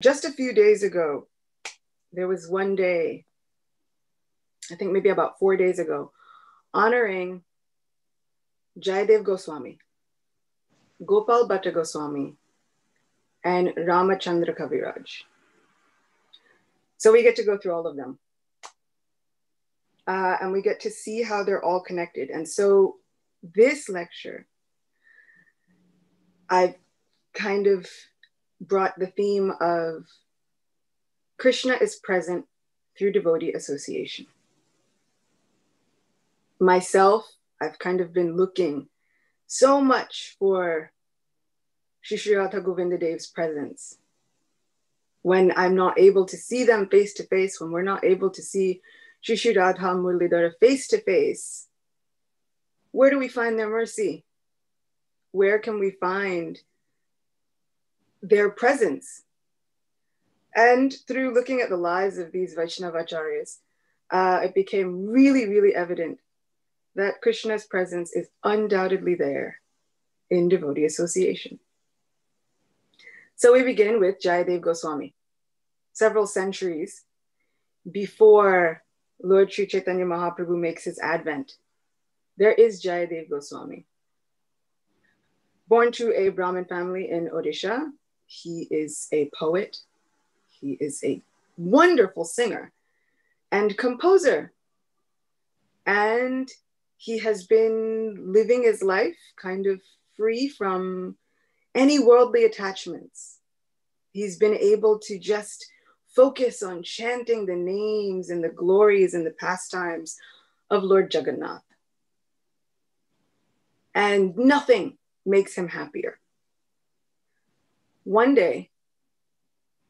Just a few days ago, there was one day, I think maybe about 4 days ago, honoring Jayadev Goswami, Gopal Bhatta Goswami, and Ramachandra Kaviraj. So we get to go through all of them. And we get to see how they're all connected. And so this lecture, I've kind of brought the theme of Krishna is present through devotee association. Myself, I've kind of been looking so much for Shri Radha Govinda Dev's presence. When I'm not able to see them face to face, when we're not able to see Shri Radha Murlidhara face to face, where do we find their mercy? Where can we find their presence? And through looking at the lives of these Vaishnava Acharyas, it became really, really evident that Krishna's presence is undoubtedly there in devotee association. So we begin with Jayadev Goswami. Several centuries before Lord Sri Chaitanya Mahaprabhu makes his advent, there is Jayadev Goswami. Born to a Brahmin family in Odisha, he is a poet. He is a wonderful singer and composer. And he has been living his life kind of free from any worldly attachments. He's been able to just focus on chanting the names and the glories and the pastimes of Lord Jagannath. And nothing makes him happier. One day,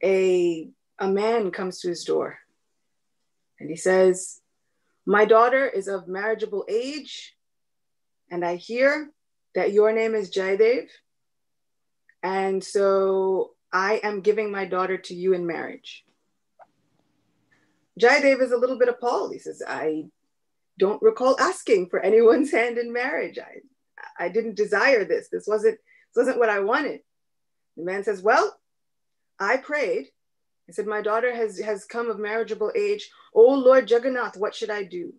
a man comes to his door and he says, "My daughter is of marriageable age, and I hear that your name is Jayadev, and so I am giving my daughter to you in marriage." Jayadev is a little bit appalled. He says, "I don't recall asking for anyone's hand in marriage. I didn't desire this. This wasn't what I wanted." The man says, "Well, I prayed. I said, my daughter has come of marriageable age. Oh, Lord Jagannath, what should I do?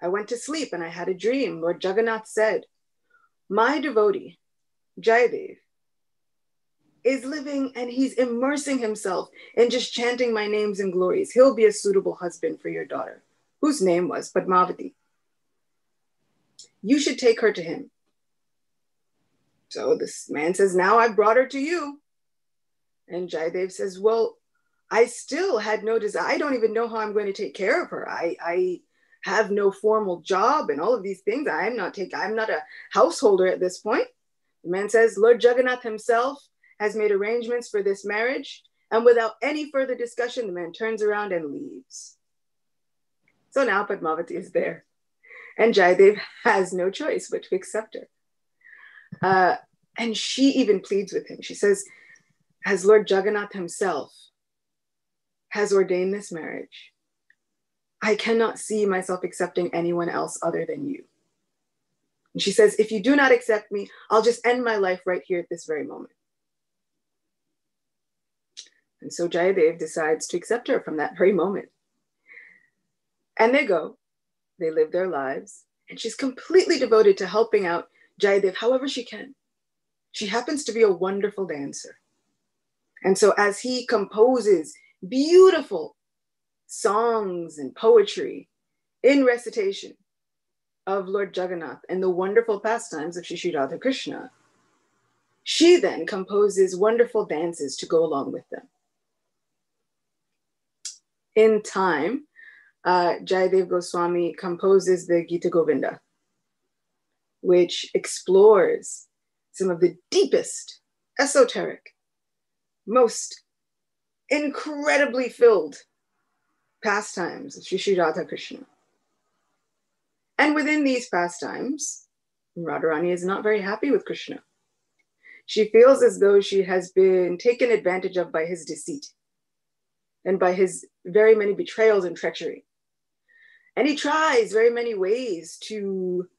I went to sleep and I had a dream. Lord Jagannath said, my devotee, Jayadev, is living and he's immersing himself in just chanting my names and glories. He'll be a suitable husband for your daughter," whose name was Padmavati. "You should take her to him." So this man says, "Now I've brought her to you." And Jayadev says, "Well, I still had no desire. I don't even know how I'm going to take care of her. I have no formal job and all of these things. I'm not a householder at this point." The man says, "Lord Jagannath himself has made arrangements for this marriage." And without any further discussion, the man turns around and leaves. So now Padmavati is there. And Jayadev has no choice but to accept her. And she even pleads with him. She says, as Lord Jagannath himself has ordained this marriage, I cannot see myself accepting anyone else other than you. And she says, if you do not accept me, I'll just end my life right here at this very moment. And so Jayadev decides to accept her from that very moment. And they live their lives, and she's completely devoted to helping out Jayadev however she can. She happens to be a wonderful dancer. And so as he composes beautiful songs and poetry in recitation of Lord Jagannath and the wonderful pastimes of Shri Radha Krishna, she then composes wonderful dances to go along with them. In time, Jayadev Goswami composes the Gita Govinda, which explores some of the deepest, esoteric, most incredibly filled pastimes of Shri Radha Krishna. And within these pastimes, Radharani is not very happy with Krishna. She feels as though she has been taken advantage of by his deceit and by his very many betrayals and treachery. And he tries very many ways to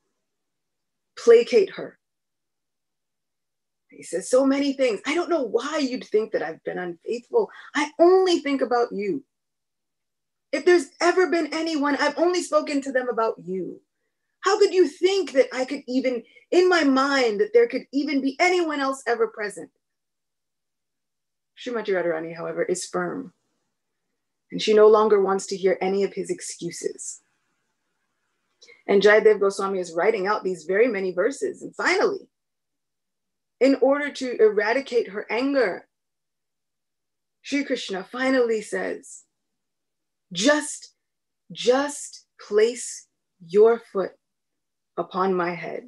placate her. He says so many things. I don't know why you'd think that I've been unfaithful. I only think about you. If there's ever been anyone, I've only spoken to them about you. How could you think that I could even, in my mind, that there could even be anyone else ever present? Srimati Radharani, however, is firm. And she no longer wants to hear any of his excuses. And Jayadev Goswami is writing out these very many verses. And finally, in order to eradicate her anger, Sri Krishna finally says, just place your foot upon my head.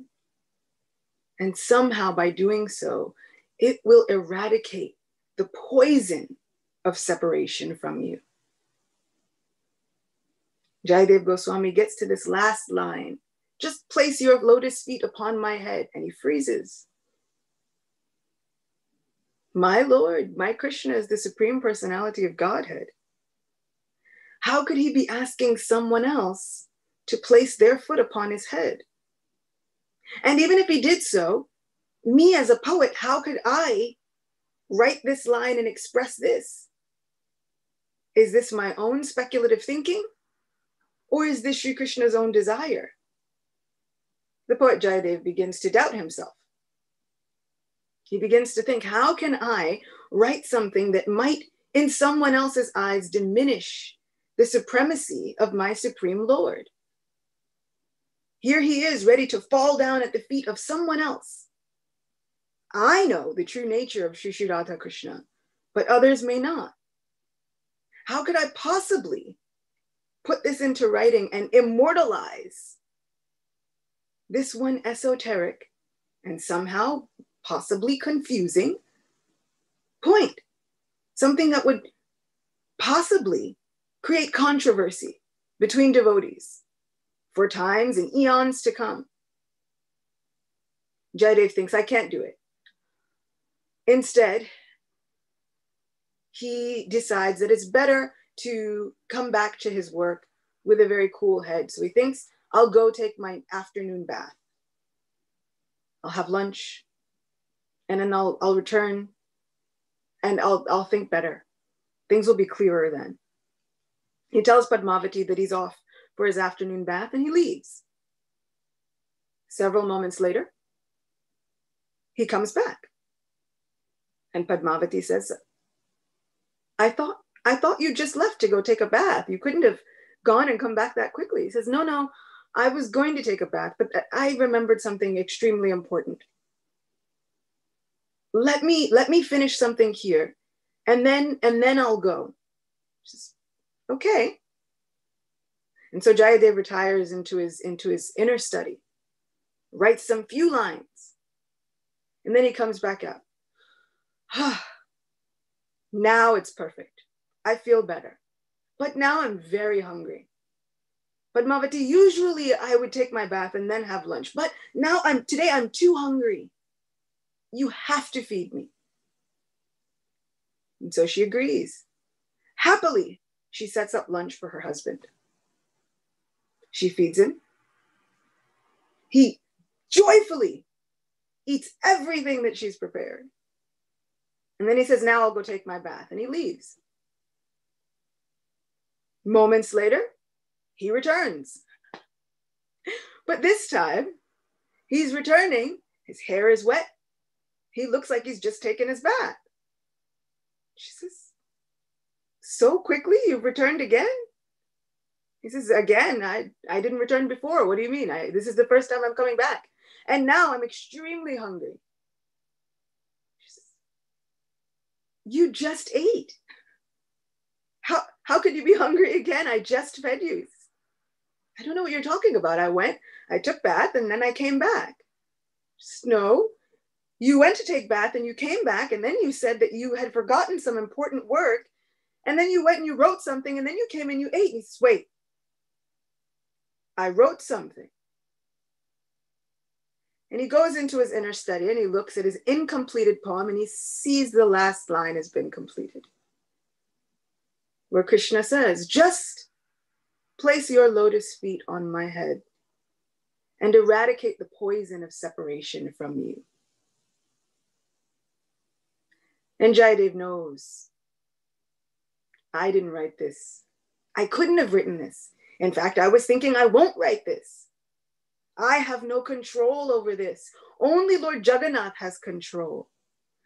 And somehow by doing so, it will eradicate the poison of separation from you. Jayadev Goswami gets to this last line, just place your lotus feet upon my head, and he freezes. My Lord, my Krishna is the Supreme Personality of Godhead. How could he be asking someone else to place their foot upon his head? And even if he did so, me as a poet, how could I write this line and express this? Is this my own speculative thinking? Or is this Sri Krishna's own desire? The poet Jayadev begins to doubt himself. He begins to think, how can I write something that might, in someone else's eyes, diminish the supremacy of my Supreme Lord? Here he is, ready to fall down at the feet of someone else. I know the true nature of Sri Sri Radha Krishna, but others may not. How could I possibly put this into writing and immortalize this one esoteric and somehow possibly confusing point? Something that would possibly create controversy between devotees for times and eons to come. Jayadev thinks, I can't do it. Instead, he decides that it's better to come back to his work with a very cool head. So he thinks, I'll go take my afternoon bath. I'll have lunch, and then I'll return, and I'll think better. Things will be clearer then. He tells Padmavati that he's off for his afternoon bath, and he leaves. Several moments later, he comes back. And Padmavati says, I thought you just left to go take a bath. You couldn't have gone and come back that quickly. He says, no, I was going to take a bath, but I remembered something extremely important. Let me finish something here, and then I'll go. Says, okay. And so Jayadev retires into his inner study, writes some few lines, and then he comes back out. Now it's perfect. I feel better. But now I'm very hungry. Padmavati, usually I would take my bath and then have lunch, but now today I'm too hungry. You have to feed me. And so she agrees. Happily, she sets up lunch for her husband. She feeds him. He joyfully eats everything that she's prepared. And then he says, now I'll go take my bath. And he leaves. Moments later, he returns. But this time, he's returning. His hair is wet. He looks like he's just taken his bath. She says, so quickly you've returned again? He says, again, I didn't return before. What do you mean? This is the first time I'm coming back. And now I'm extremely hungry. She says, you just ate. How could you be hungry again? I just fed you. I don't know what you're talking about. I took bath and then I came back. No, you went to take bath and you came back and then you said that you had forgotten some important work and then you went and you wrote something and then you came and you ate. He says, wait, I wrote something. And he goes into his inner study and he looks at his incompleted poem and he sees the last line has been completed, where Krishna says, just place your lotus feet on my head and eradicate the poison of separation from you. And Jayadev knows, I didn't write this. I couldn't have written this. In fact, I was thinking I won't write this. I have no control over this. Only Lord Jagannath has control.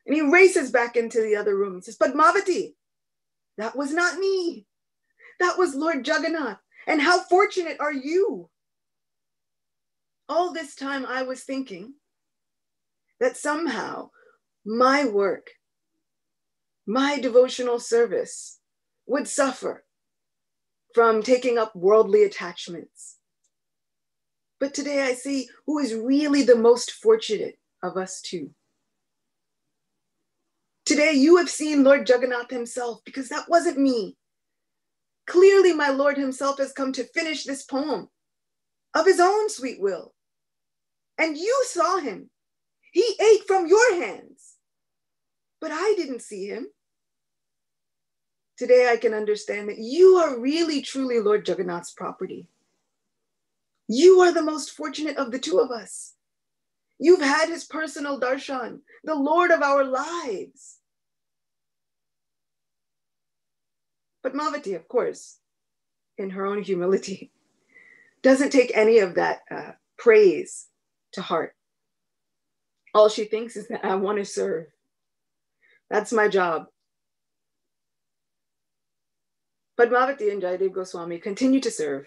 And he races back into the other room. He says, Padmavati, that was not me. That was Lord Jagannath. And how fortunate are you? All this time I was thinking that somehow my work, my devotional service would suffer from taking up worldly attachments. But today I see who is really the most fortunate of us two. Today you have seen Lord Jagannath himself, because that wasn't me. Clearly my Lord himself has come to finish this poem of his own sweet will. And you saw him. He ate from your hands. But I didn't see him. Today I can understand that you are really, truly Lord Jagannath's property. You are the most fortunate of the two of us. You've had his personal darshan, the Lord of our lives. But Padmavati, of course, in her own humility, doesn't take any of that praise to heart. All she thinks is that I want to serve. That's my job. Padmavati and Jayadev Goswami continue to serve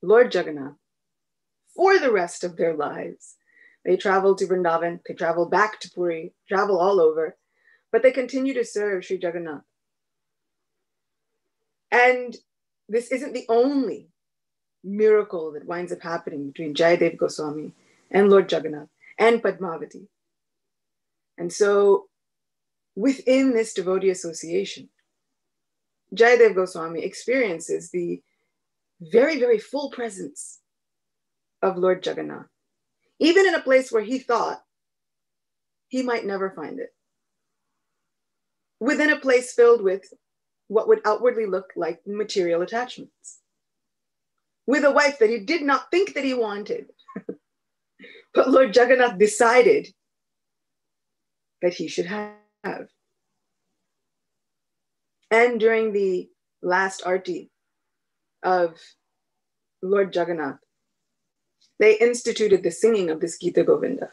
Lord Jagannath for the rest of their lives. They travel to Vrindavan, they travel back to Puri, travel all over, but they continue to serve Sri Jagannath. And this isn't the only miracle that winds up happening between Jayadev Goswami and Lord Jagannath and Padmavati. And so within this devotee association, Jayadev Goswami experiences the very, very full presence of Lord Jagannath, even in a place where he thought he might never find it. Within a place filled with what would outwardly look like material attachments. With a wife that he did not think that he wanted. But Lord Jagannath decided that he should have. And during the last arti of Lord Jagannath, they instituted the singing of this Gita Govinda,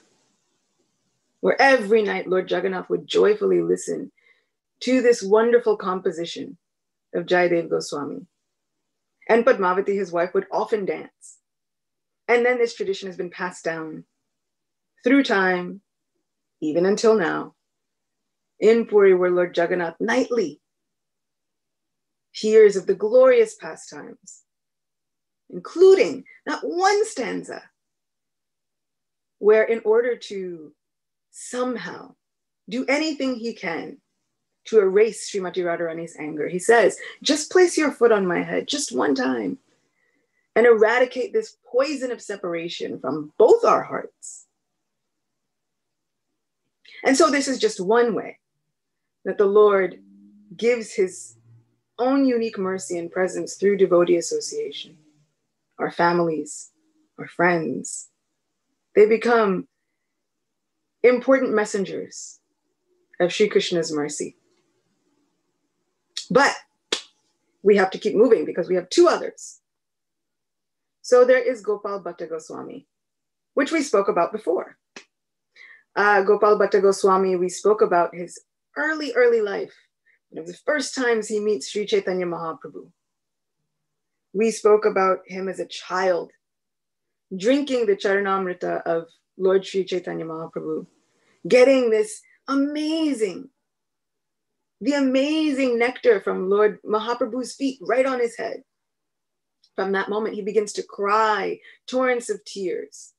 where every night Lord Jagannath would joyfully listen to this wonderful composition of Jayadev Goswami. And Padmavati, his wife, would often dance. And then this tradition has been passed down through time, even until now, in Puri, where Lord Jagannath nightly hears of the glorious pastimes, including not one stanza where, in order to somehow do anything he can to erase Srimati Radharani's anger, he says, just place your foot on my head just one time and eradicate this poison of separation from both our hearts. And so this is just one way that the Lord gives his own unique mercy and presence through devotee association. Our families, our friends, they become important messengers of Sri Krishna's mercy. But we have to keep moving because we have two others. So there is Gopal Bhatta Goswami, which we spoke about before. Gopal Bhatta Goswami, we spoke about his early life. One of the first times he meets Sri Chaitanya Mahaprabhu. We spoke about him as a child, drinking the Charanamrita of Lord Sri Chaitanya Mahaprabhu, getting this amazing nectar from Lord Mahaprabhu's feet right on his head. From that moment, he begins to cry torrents of tears,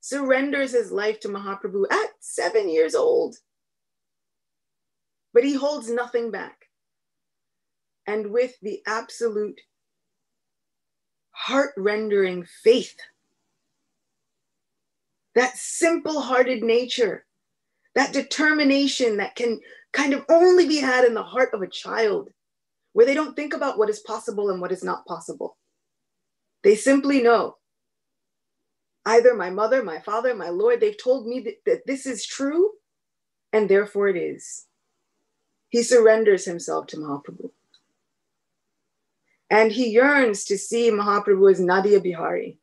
surrenders his life to Mahaprabhu at 7 years old. But he holds nothing back. And with the absolute heart-rendering faith, that simple-hearted nature, that determination that can kind of only be had in the heart of a child, where they don't think about what is possible and what is not possible. They simply know, either my mother, my father, my Lord, they've told me that this is true, and therefore it is. he surrenders himself to Mahaprabhu. And he yearns to see Mahaprabhu as Nadia Bihari,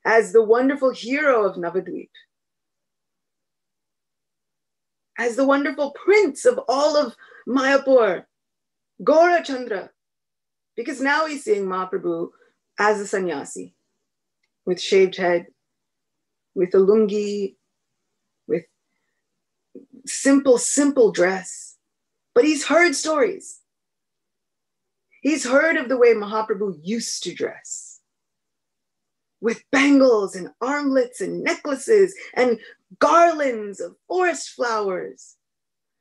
as the wonderful hero of Navadvip, as the wonderful prince of all of Mayapur, Gaura Chandra, because now he's seeing Mahaprabhu as a sannyasi, with shaved head, with a lungi, with simple dress. But he's heard stories. He's heard of the way Mahaprabhu used to dress, with bangles and armlets and necklaces and garlands of forest flowers,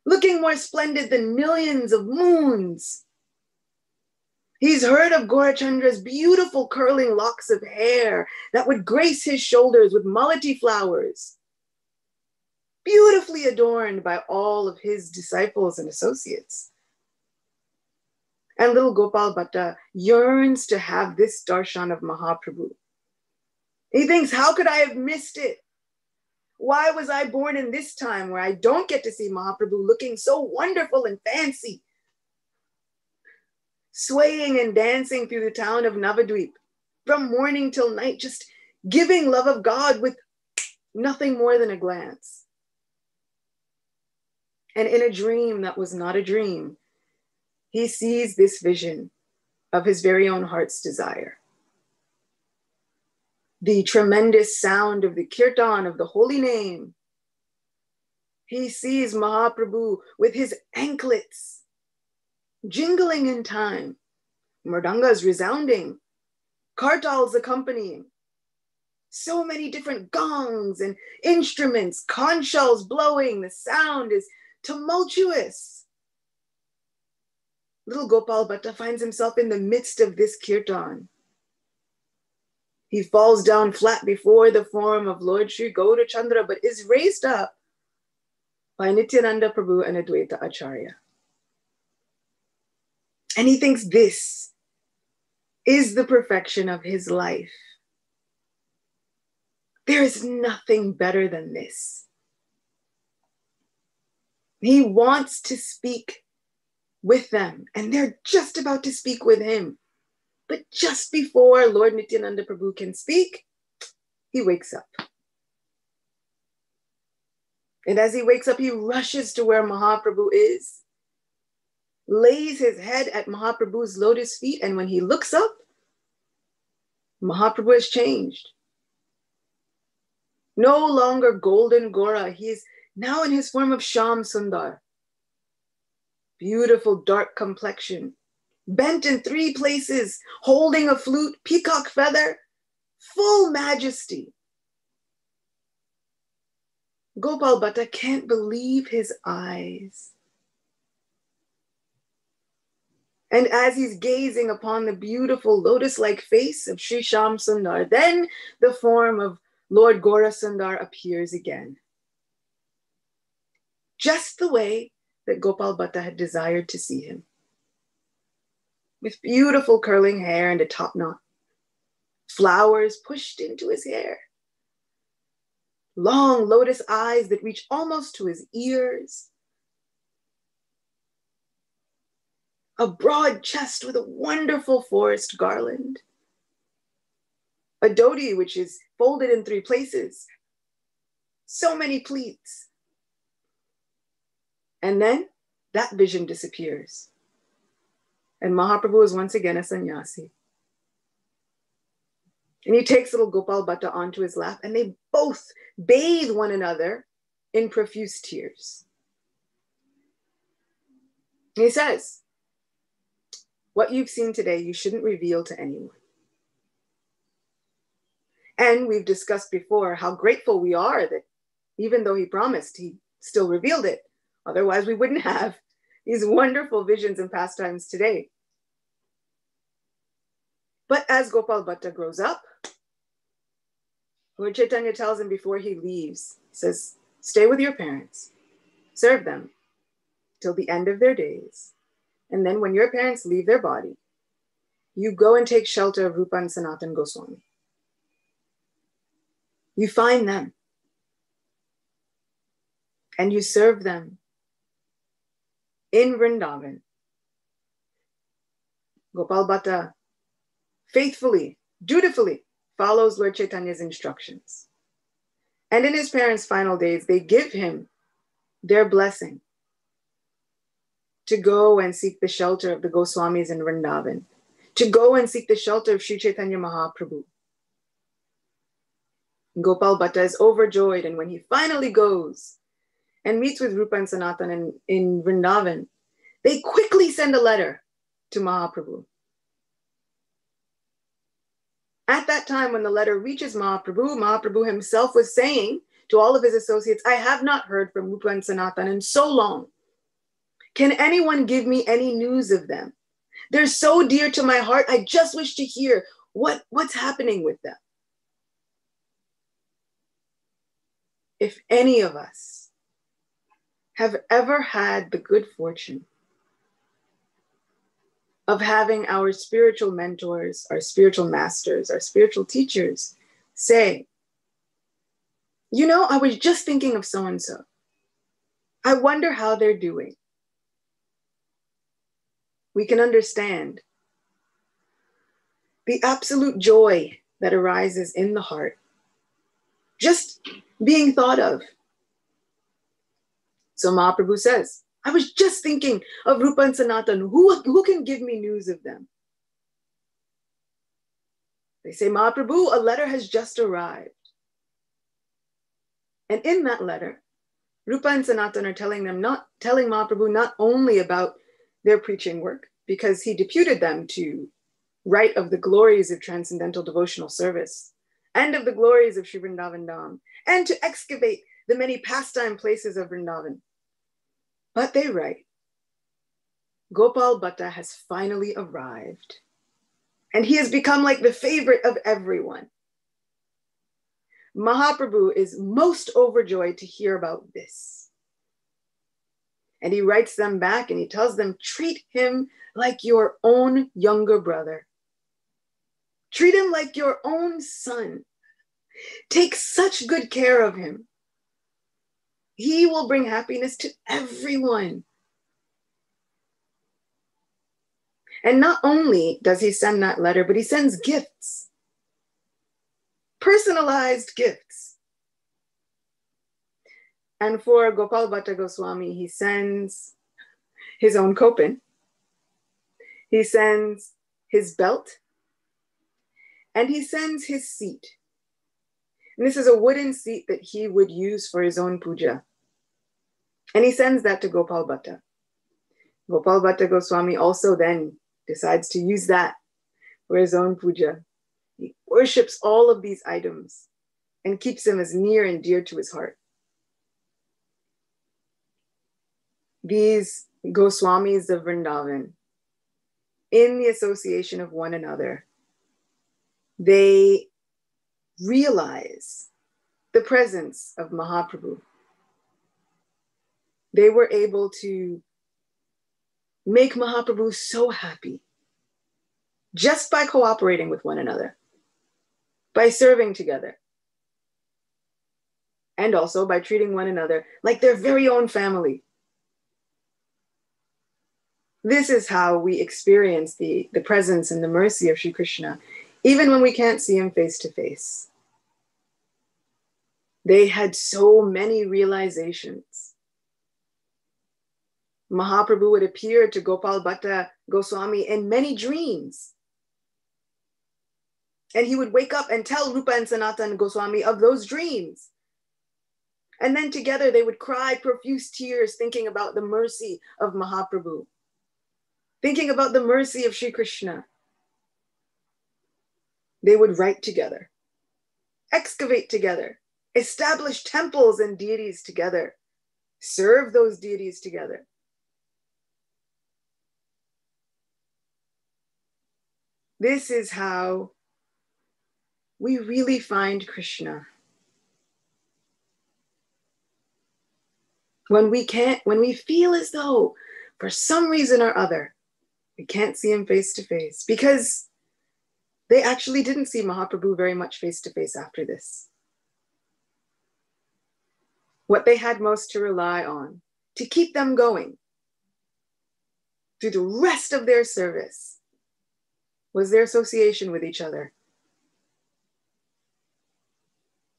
looking more splendid than millions of moons. He's heard of Gaurachandra's beautiful curling locks of hair that would grace his shoulders with malati flowers, beautifully adorned by all of his disciples and associates. And little Gopal Bhatta yearns to have this darshan of Mahaprabhu. He thinks, how could I have missed it? Why was I born in this time where I don't get to see Mahaprabhu looking so wonderful and fancy, swaying and dancing through the town of Navadvip from morning till night, just giving love of God with nothing more than a glance. And in a dream that was not a dream, he sees this vision of his very own heart's desire. The tremendous sound of the kirtan of the holy name. He sees Mahaprabhu with his anklets jingling in time, mridangas resounding, kartals accompanying, so many different gongs and instruments, conch shells blowing, the sound is tumultuous. Little Gopal Bhatta finds himself in the midst of this kirtan. He falls down flat before the form of Lord Sri Gaurachandra, but is raised up by Nityananda Prabhu and Advaita Acharya. And he thinks this is the perfection of his life. There is nothing better than this. He wants to speak with them, and they're just about to speak with him. But just before Lord Nityananda Prabhu can speak, he wakes up. And as he wakes up, he rushes to where Mahaprabhu is, lays his head at Mahaprabhu's lotus feet, and when he looks up, Mahaprabhu has changed. No longer golden Gora, he is now in his form of Shyam Sundar. Beautiful dark complexion, bent in 3 places, holding a flute, peacock feather, full majesty. Gopal Bhatta can't believe his eyes. And as he's gazing upon the beautiful lotus-like face of Sri Shyam Sundar, then the form of Lord Gaura Sundar appears again. Just the way that Gopal Bhatta had desired to see him. With beautiful curling hair and a top knot, flowers pushed into his hair, long lotus eyes that reach almost to his ears, a broad chest with a wonderful forest garland, a dhoti which is folded in 3 places, so many pleats. And then that vision disappears. And Mahaprabhu is once again a sannyasi. And he takes little Gopal Bhatta onto his lap, and they both bathe one another in profuse tears. And he says, what you've seen today, you shouldn't reveal to anyone. And we've discussed before how grateful we are that even though he promised, he still revealed it. Otherwise, we wouldn't have these wonderful visions and pastimes today. But as Gopal Bhatta grows up, Lord Chaitanya tells him before he leaves, he says, stay with your parents, serve them till the end of their days. And then when your parents leave their body, you go and take shelter of Rupa and Sanatan Goswami. You find them and you serve them in Vrindavan, Gopal Bhatta faithfully, dutifully follows Lord Chaitanya's instructions. And in his parents' final days, they give him their blessing to go and seek the shelter of the Goswamis in Vrindavan, to go and seek the shelter of Sri Chaitanya Mahaprabhu. Gopal Bhatta is overjoyed, and when he finally goes and meets with Rupa and Sanatan in Vrindavan, they quickly send a letter to Mahaprabhu. At that time, when the letter reaches Mahaprabhu, Mahaprabhu himself was saying to all of his associates, I have not heard from Rupa and Sanatan in so long. Can anyone give me any news of them? They're so dear to my heart. I just wish to hear what's happening with them. If any of us have ever had the good fortune of having our spiritual mentors, our spiritual masters, our spiritual teachers say, you know, I was just thinking of so-and-so. I wonder how they're doing. We can understand the absolute joy that arises in the heart, just being thought of. So Mahaprabhu says, I was just thinking of Rupa and Sanatan. Who can give me news of them? They say, Mahaprabhu, a letter has just arrived. And in that letter, Rupa and Sanatan are telling Mahaprabhu not only about their preaching work, because he deputed them to write of the glories of transcendental devotional service and of the glories of Sri Vrindavan Dham, and to excavate the many pastime places of Vrindavan. But they write, Gopal Bhatta has finally arrived, and he has become like the favorite of everyone. Mahaprabhu is most overjoyed to hear about this. And he writes them back and he tells them, treat him like your own younger brother. Treat him like your own son. Take such good care of him. He will bring happiness to everyone. And not only does he send that letter, but he sends gifts. Personalized gifts. And for Gopal Bhatta Goswami, he sends his own kopin. He sends his belt. And he sends his seat. And this is a wooden seat that he would use for his own puja. And he sends that to Gopal Bhatta. Gopal Bhatta Goswami also then decides to use that for his own puja. He worships all of these items and keeps them as near and dear to his heart. These Goswamis of Vrindavan, in the association of one another, they realize the presence of Mahaprabhu. They were able to make Mahaprabhu so happy just by cooperating with one another, by serving together, and also by treating one another like their very own family. This is how we experience the presence and the mercy of Sri Krishna, even when we can't see him face to face. They had so many realizations. Mahaprabhu would appear to Gopal Bhatta Goswami in many dreams. And he would wake up and tell Rupa and Sanatan Goswami of those dreams. And then together they would cry profuse tears thinking about the mercy of Mahaprabhu, thinking about the mercy of Sri Krishna. They would write together, excavate together, establish temples and deities together, serve those deities together. This is how we really find Krishna. When we feel as though for some reason or other, we can't see him face to face, because they actually didn't see Mahaprabhu very much face to face after this. What they had most to rely on to keep them going through the rest of their service was their association with each other.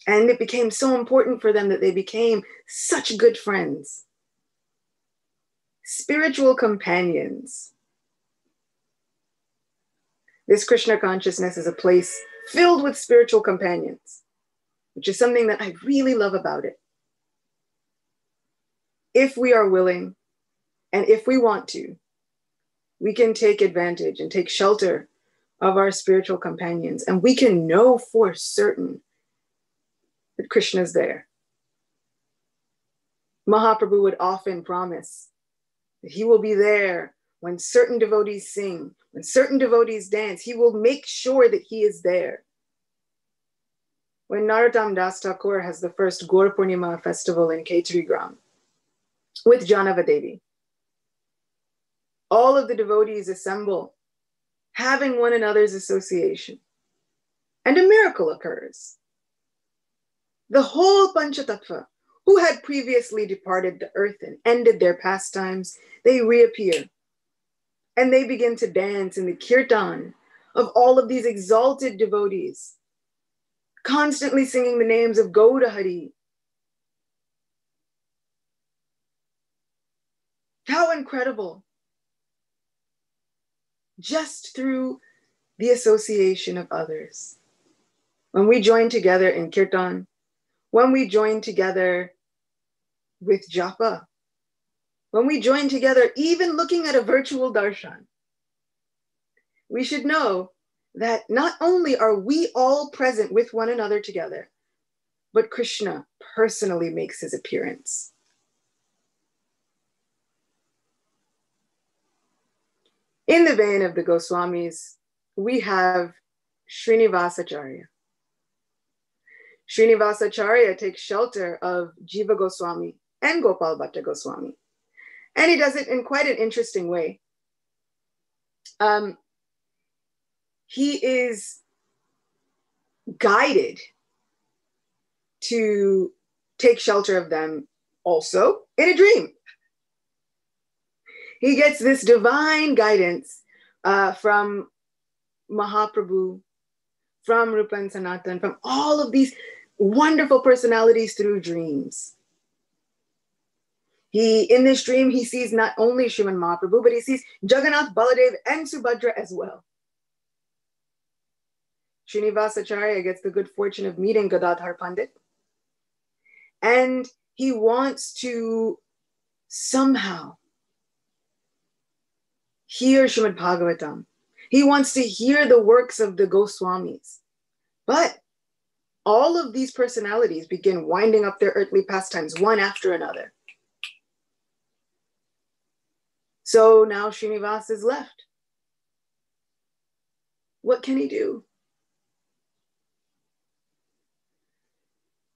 And it became so important for them that they became such good friends, spiritual companions. This Krishna consciousness is a place filled with spiritual companions, which is something that I really love about it. If we are willing, and if we want to, we can take advantage and take shelter of our spiritual companions, and we can know for certain that Krishna is there. Mahaprabhu would often promise that he will be there when certain devotees sing, when certain devotees dance. He will make sure that he is there. When Narottam Das Thakur has the first Gaur Purnima festival in Ketrigram with Janava Devi, all of the devotees assemble, having one another's association, and a miracle occurs. The whole Panchatattva, who had previously departed the earth and ended their pastimes, they reappear. And they begin to dance in the kirtan of all of these exalted devotees, constantly singing the names of Gauda Hari. How incredible. Just through the association of others. When we join together in kirtan, when we join together with japa, when we join together even looking at a virtual darshan, we should know that not only are we all present with one another together, but Krishna personally makes his appearance. In the vein of the Goswamis, we have Srinivasa Acharya. Srinivasa Acharya takes shelter of Jiva Goswami and Gopal Bhatta Goswami. And he does it in quite an interesting way. He is guided to take shelter of them also in a dream. He gets this divine guidance from Mahaprabhu, from Rupa and Sanatan, from all of these wonderful personalities through dreams. In this dream, he sees not only Sriman Mahaprabhu, but he sees Jagannath, Baladev, and Subhadra as well. Srinivasa Acharya gets the good fortune of meeting Gadadhar Pandit. And he wants to somehow hear Srimad Bhagavatam. He wants to hear the works of the Goswamis. But all of these personalities begin winding up their earthly pastimes one after another. So now Srinivas is left. What can he do?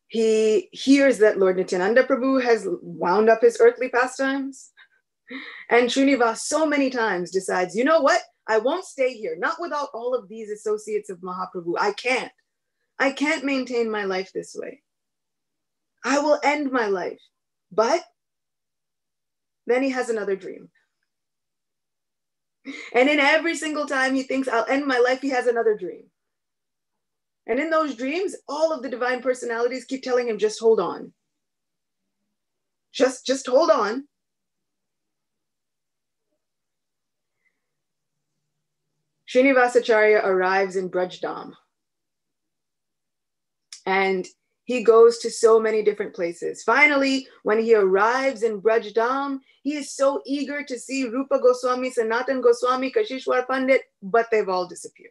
He hears that Lord Nityananda Prabhu has wound up his earthly pastimes. And Srinivas so many times decides, you know what? I won't stay here, not without all of these associates of Mahaprabhu. I can't maintain my life this way. I will end my life. But then he has another dream. And in every single time he thinks I'll end my life, he has another dream. And in those dreams, all of the divine personalities keep telling him, just hold on. Just hold on. Srinivasa Acharya arrives in Brajdam. And he goes to so many different places. Finally, when he arrives in Brajdam, he is so eager to see Rupa Goswami, Sanatan Goswami, Kashishwar Pandit, but they've all disappeared.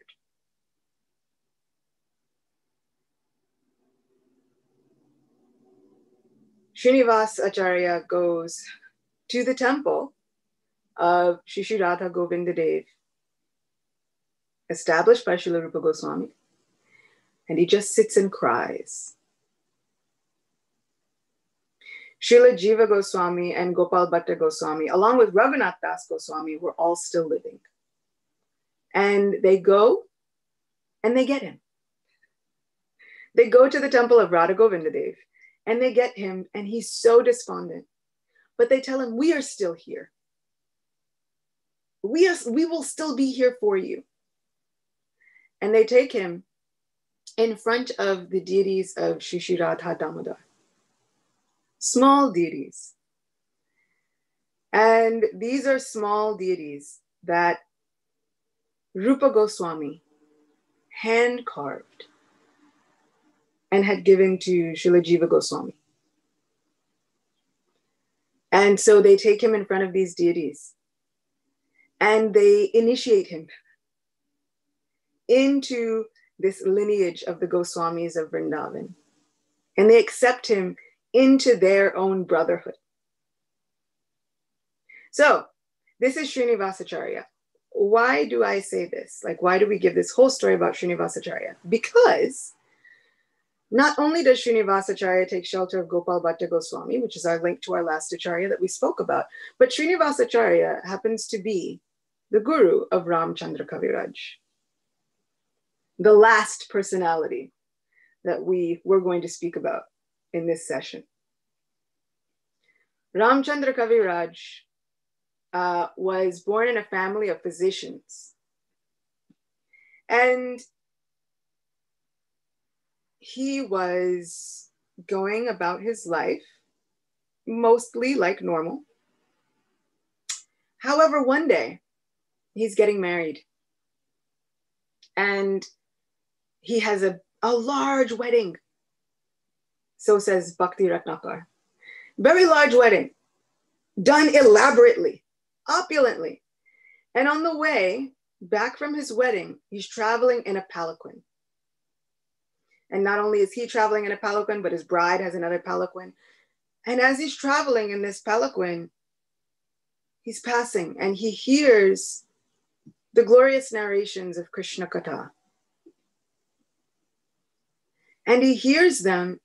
Srinivasa Acharya goes to the temple of Shri Radha Govinda Dev, established by Srila Rupa Goswami, and he just sits and cries. Srila Jiva Goswami and Gopal Bhatta Goswami, along with Raghunath Das Goswami, were all still living. And they go and they get him. They go to the temple of Radha Govinda Dev and they get him, and he's so despondent. But they tell him, we are still here. we will still be here for you. And they take him in front of the deities of Shishiradha Damodar, small deities. And these are small deities that Rupa Goswami hand carved and had given to Srila Jayadeva Goswami. And so they take him in front of these deities and they initiate him into this lineage of the Goswamis of Vrindavan. And they accept him into their own brotherhood. So this is Srinivasa Acharya. Why do I say this? Like, why do we give this whole story about Srinivasa Acharya? Because not only does Srinivasa Acharya take shelter of Gopal Bhatta Goswami, which is our link to our last Acharya that we spoke about, but Srinivasa Acharya happens to be the guru of Ramachandra Kaviraj, the last personality that we were going to speak about in this session. Ramachandra Kaviraj was born in a family of physicians. And he was going about his life mostly like normal. However, one day he's getting married and he has a large wedding. So says Bhakti Ratnakar. Very large wedding, done elaborately, opulently. And on the way back from his wedding, he's traveling in a palanquin. And not only is he traveling in a palanquin, but his bride has another palanquin. And as he's traveling in this palanquin, he's passing and he hears the glorious narrations of Krishna Katha. And he hears them.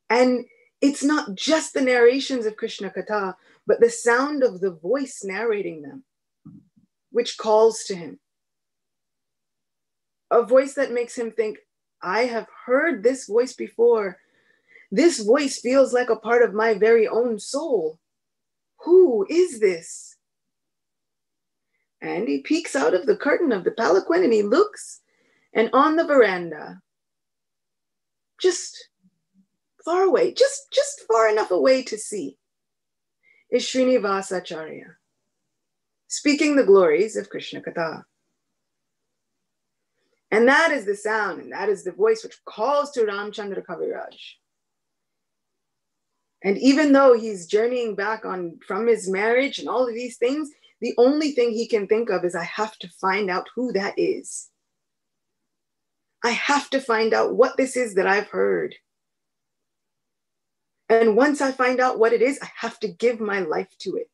And it's not just the narrations of Krishna Katha, but the sound of the voice narrating them, which calls to him. A voice that makes him think, I have heard this voice before. This voice feels like a part of my very own soul. Who is this? And he peeks out of the curtain of the palanquin and he looks, and on the veranda, just far away, just far enough away to see, is Srinivasa Acharya speaking the glories of Krishna Katha. And that is the sound, and that is the voice which calls to Ramachandra Kaviraj. And even though he's journeying back from his marriage and all of these things, the only thing he can think of is, I have to find out who that is. I have to find out what this is that I've heard. And once I find out what it is, I have to give my life to it.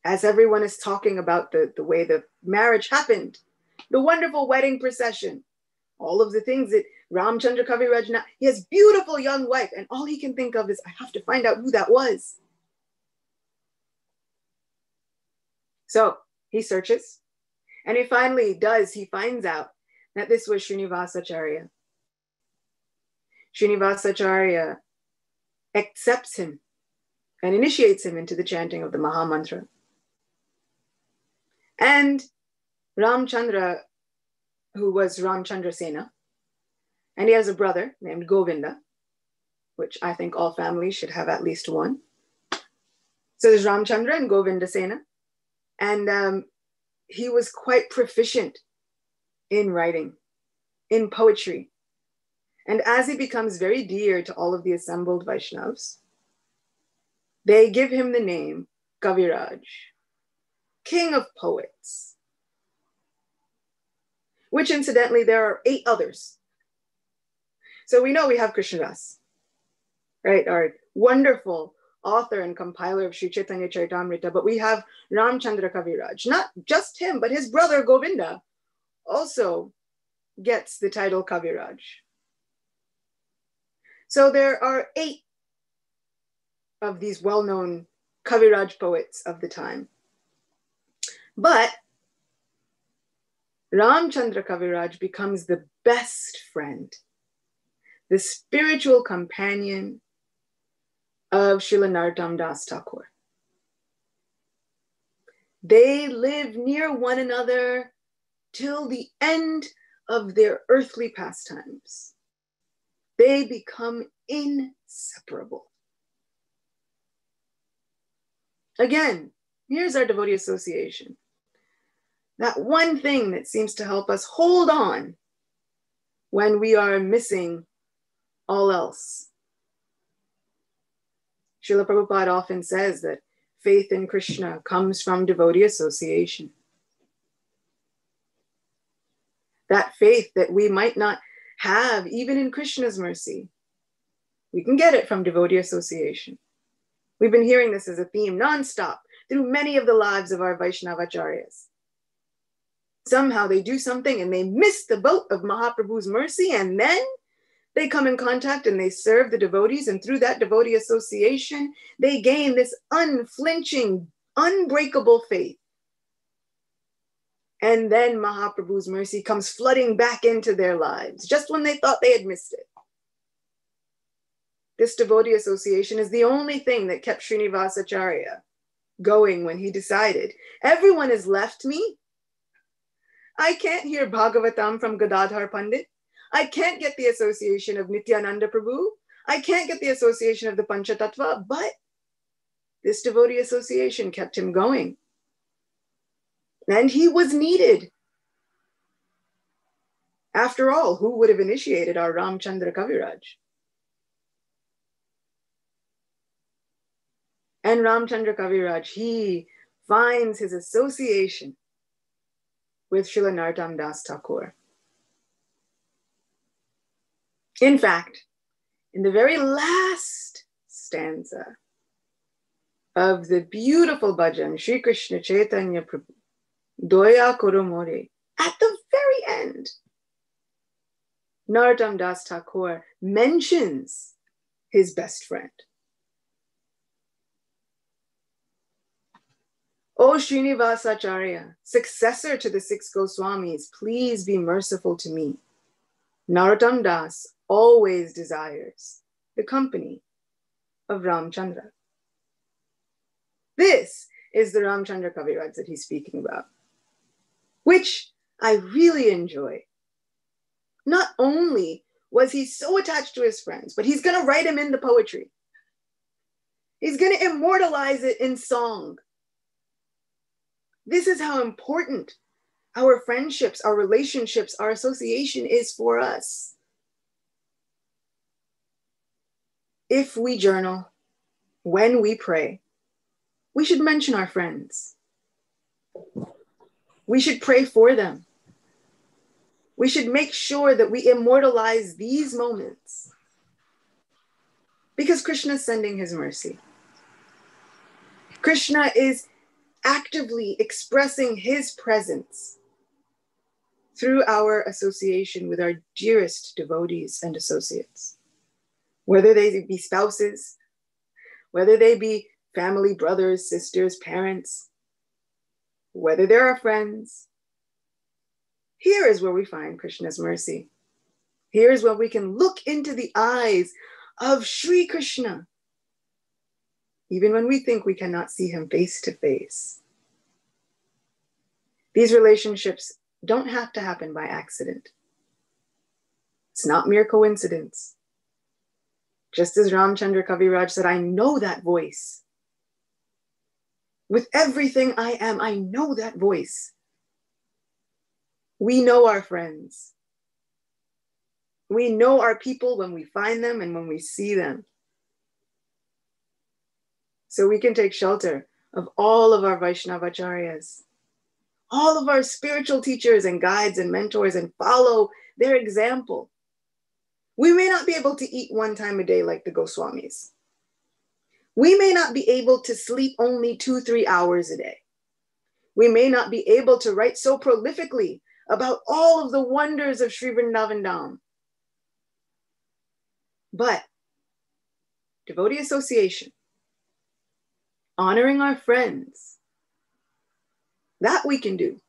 As everyone is talking about the way the marriage happened, the wonderful wedding procession, all of the things that Ramachandra Kaviraj, he has beautiful young wife, and all he can think of is, I have to find out who that was. So he searches, and he finally he finds out that this was Srinivasa Acharya. Srinivasa Acharya accepts him and initiates him into the chanting of the Maha Mantra. And Ramachandra, who was Ramachandra Sena, and he has a brother named Govinda, which I think all families should have at least one. So there's Ramachandra and Govinda Sena. And he was quite proficient in writing, in poetry. And as he becomes very dear to all of the assembled Vaishnavas, they give him the name Kaviraj, King of Poets, which incidentally, there are 8 others. So we know we have Krishnadas, right? Our wonderful author and compiler of Sri Chaitanya Charitamrita, but we have Ramachandra Kaviraj. Not just him, but his brother Govinda also gets the title Kaviraj. So there are 8 of these well-known Kaviraj poets of the time. But Ramachandra Kaviraj becomes the best friend, the spiritual companion of Srila Narottam Das Thakur. They live near one another till the end of their earthly pastimes. They become inseparable. Again, here's our devotee association. That one thing that seems to help us hold on when we are missing all else. Srila Prabhupada often says that faith in Krishna comes from devotee association. That faith that we might not have even in Krishna's mercy, we can get it from devotee association. We've been hearing this as a theme nonstop through many of the lives of our Vaishnava Acharyas. Somehow they do something and they miss the boat of Mahaprabhu's mercy, and then they come in contact and they serve the devotees, and through that devotee association, they gain this unflinching, unbreakable faith. And then Mahaprabhu's mercy comes flooding back into their lives, just when they thought they had missed it. This devotee association is the only thing that kept Srinivasa Acharya going when he decided, everyone has left me. I can't hear Bhagavatam from Gadadhar Pandit. I can't get the association of Nityananda Prabhu. I can't get the association of the Panchatattva, but this devotee association kept him going. And he was needed. After all, who would have initiated our Ramachandra Kaviraj? And Ramachandra Kaviraj, he finds his association with Srila Narottam Das Thakur. In fact, in the very last stanza of the beautiful bhajan, Shri Krishna Chaitanya Prabhu, Doya Koromore, at the very end, Narottam Das Thakur mentions his best friend. O Srinivasa Acharya, successor to the 6 Goswamis, please be merciful to me. Narottam Das always desires the company of Ramachandra. This is the Ramachandra Kaviraj that he's speaking about, which I really enjoy. Not only was he so attached to his friends, but he's going to write him in the poetry. He's going to immortalize it in song. This is how important our friendships, our relationships, our association is for us. If we journal, when we pray, we should mention our friends. We should pray for them. We should make sure that we immortalize these moments, because Krishna is sending his mercy. Krishna is actively expressing his presence through our association with our dearest devotees and associates, whether they be spouses, whether they be family, brothers, sisters, parents, whether they're our friends. Here is where we find Krishna's mercy. Here is where we can look into the eyes of Sri Krishna, even when we think we cannot see him face to face. These relationships don't have to happen by accident. It's not mere coincidence. Just as Ramachandra Kaviraj said, I know that voice. With everything I am, I know that voice. We know our friends. We know our people when we find them and when we see them. So we can take shelter of all of our Vaishnava Acharyas, all of our spiritual teachers and guides and mentors, and follow their example. We may not be able to eat one time a day like the Goswamis. We may not be able to sleep only 2-3 hours a day. We may not be able to write so prolifically about all of the wonders of Sri Vrindavan Dham. But devotee association, honoring our friends, that we can do.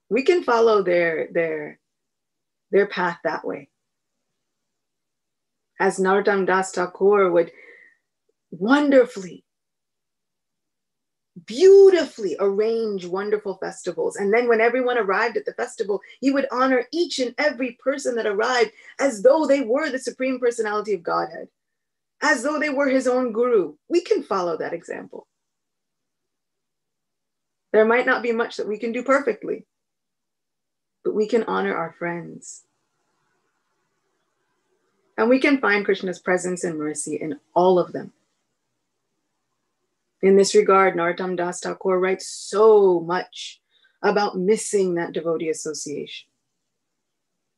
We can follow their path that way. As Narottam Das Thakur would wonderfully beautifully arrange wonderful festivals. And then when everyone arrived at the festival, he would honor each and every person that arrived as though they were the Supreme Personality of Godhead, as though they were his own guru. We can follow that example. There might not be much that we can do perfectly, but we can honor our friends. And we can find Krishna's presence and mercy in all of them. In this regard, Narottam Das Thakur writes so much about missing that devotee association.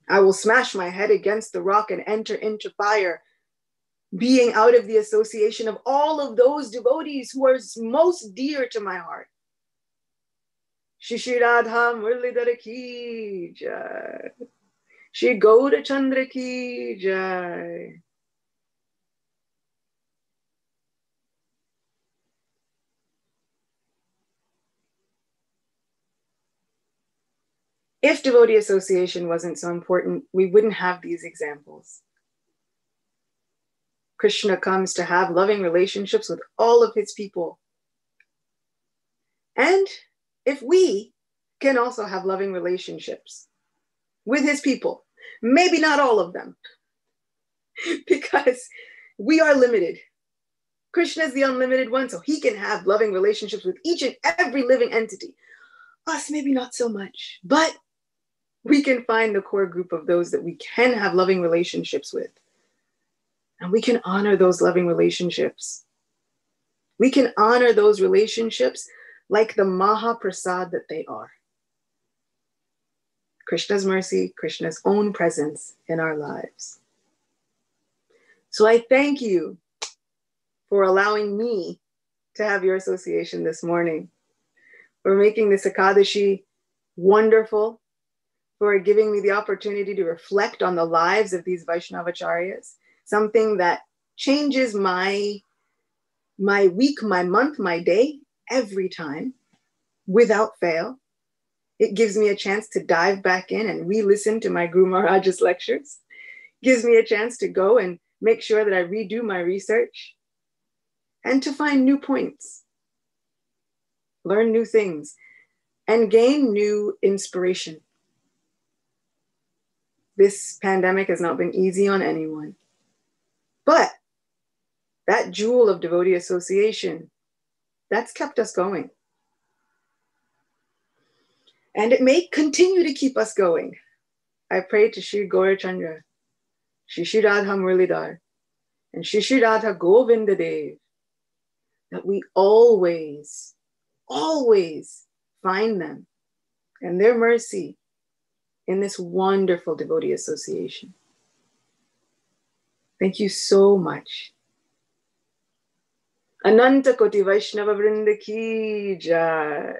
I will smash my head against the rock and enter into fire, being out of the association of all of those devotees who are most dear to my heart. Shri Radha Murlidhara ki jai. Shri Gaura Chandra ki jai. If devotee association wasn't so important, we wouldn't have these examples. Krishna comes to have loving relationships with all of his people. And if we can also have loving relationships with his people, maybe not all of them, because we are limited. Krishna is the unlimited one, so he can have loving relationships with each and every living entity. Us, maybe not so much, but we can find the core group of those that we can have loving relationships with. And we can honor those loving relationships. We can honor those relationships like the Mahaprasad that they are. Krishna's mercy, Krishna's own presence in our lives. So I thank you for allowing me to have your association this morning, for making this Ekadashi wonderful, for giving me the opportunity to reflect on the lives of these Vaishnava Acharyas, something that changes my week, my month, my day, every time, without fail. It gives me a chance to dive back in and re-listen to my Guru Maharaj's lectures. Gives me a chance to go and make sure that I redo my research and to find new points, learn new things, and gain new inspiration. This pandemic has not been easy on anyone, but that jewel of devotee association, that's kept us going. And it may continue to keep us going. I pray to Shri Gaurachandra, Shri Radha Murlidhar, and Shri Radha Govinda Dev, that we always, always find them and their mercy in this wonderful devotee association. Thank you so much. Ananta Koti Vaishnava Vrinda ki jai.